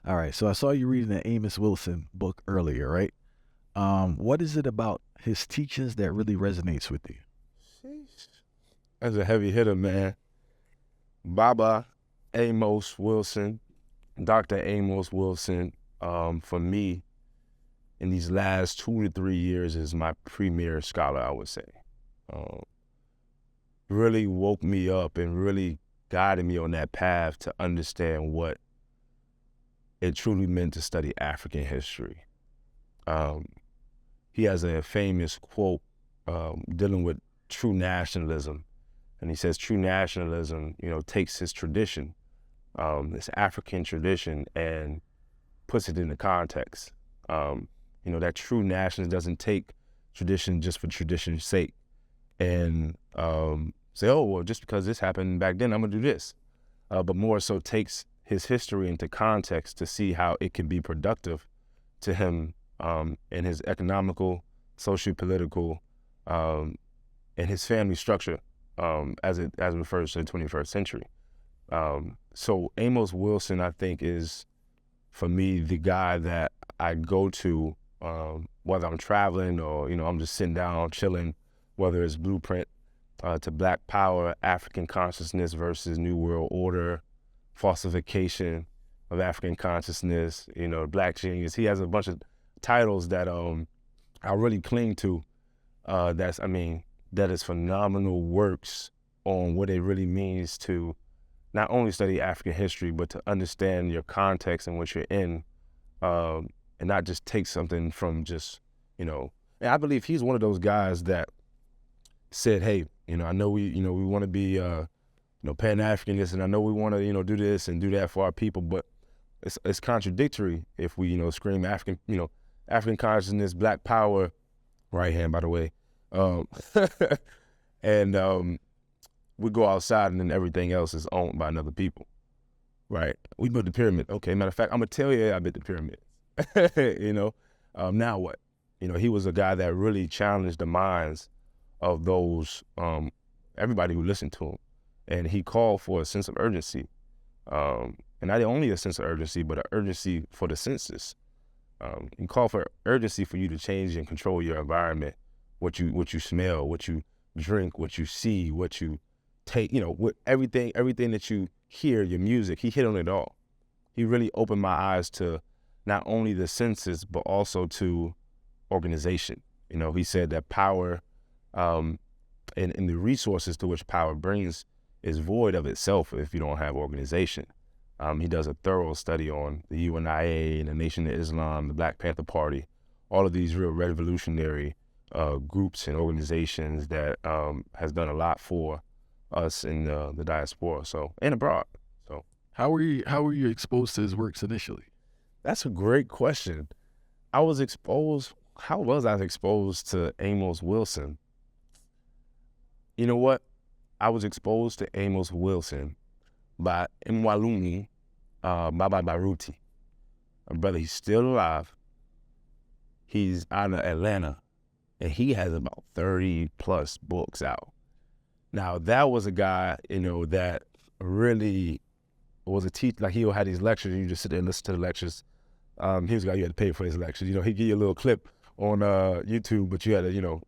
All right. So I saw you reading the Amos Wilson book earlier, right? What is it about his teachings that really resonates with you? Sheesh. That's a heavy hitter, man. Baba Amos Wilson, Dr. Amos Wilson, for me, in these last 2 to 3 years, is my premier scholar, I would say. Um, really woke me up and really guided me on that path to understand what it truly meant to study African history. Um, he has a famous quote dealing with true nationalism. And he says true nationalism, takes his tradition, this African tradition, and puts it into context. That true nationalism doesn't take tradition just for tradition's sake and say, oh, well, just because this happened back then, I'm going to do this. But more so takes his history into context to see how it can be productive to him in his economical, socio-political, and his family structure as it refers to the 21st century. So Amos Wilson, I think, is, for me, the guy that I go to whether I'm traveling or, I'm just sitting down, chilling, whether it's Blueprint to Black Power, African Consciousness versus New World Order, falsification of African consciousness, Black Genius. He has a bunch of titles that I really cling to. That is phenomenal works on what it really means to not only study African history, but to understand your context in which you're in, and not just take something from just, and I believe he's one of those guys that said, hey, I know we want to be, Pan-Africanist, and I know we want to, do this and do that for our people, but it's contradictory if we, scream African, African consciousness, Black Power, right hand, by the way, and we go outside and then everything else is owned by another people, right? We built the pyramid. Okay, matter of fact, I'm gonna tell you, I built the pyramid. Now what? He was a guy that really challenged the minds of those, everybody who listened to him. And he called for a sense of urgency. And not only a sense of urgency, but an urgency for the senses. He called for urgency for you to change and control your environment, what you smell, what you drink, what you see, what you take, what everything that you hear, your music. He hit on it all. He really opened my eyes to not only the senses, but also to organization. He said that power and the resources to which power brings is void of itself if you don't have organization. He does a thorough study on the UNIA and the Nation of Islam, the Black Panther Party, all of these real revolutionary groups and organizations that has done a lot for us in the diaspora, and abroad. So, How were you exposed to his works initially? that's a great question. How was I exposed to Amos Wilson? You know what? I was exposed to Amos Wilson by Mwalumi Baba Baruti. My brother, he's still alive. He's out of Atlanta, and he has about 30 plus books out. Now, that was a guy, that really was a teacher. Like, he had these lectures, and you just sit there and listen to the lectures. He was a guy you had to pay for his lectures. He'd give you a little clip on YouTube, but you had to,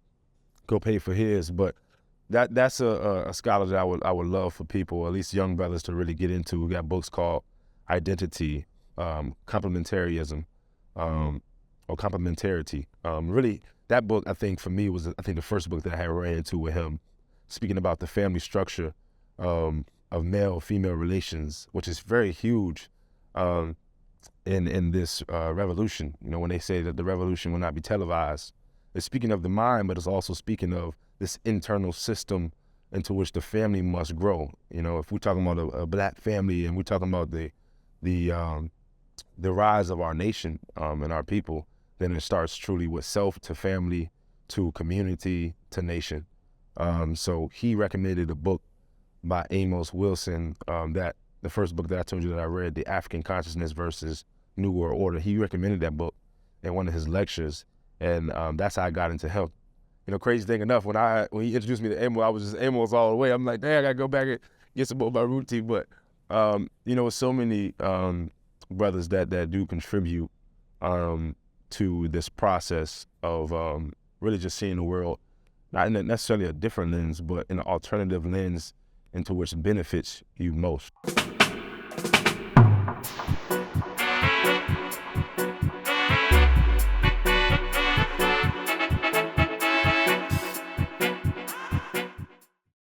go pay for his. But that's a scholar that I would love for people, at least young brothers, to really get into. We got books called Identity, Complementarism, or Complementarity. Really, that book, I think, for me, was the first book that I had ran into with him, speaking about the family structure of male-female relations, which is very huge in this revolution. When they say that the revolution will not be televised, it's speaking of the mind, but it's also speaking of this internal system into which the family must grow. If we're talking about a Black family and we're talking about the rise of our nation and our people, then it starts truly with self to family to community to nation. So he recommended a book by Amos Wilson, that the first book that I told you that I read, The African Consciousness versus New World Order. He recommended that book in one of his lectures, and that's how I got into him. Crazy thing enough, when he introduced me to Amos, I was just Amos all the way. I'm like, dang, I gotta go back and get some more Baruti. But with so many brothers that do contribute to this process of really just seeing the world, not in necessarily a different lens, but in an alternative lens into which benefits you most.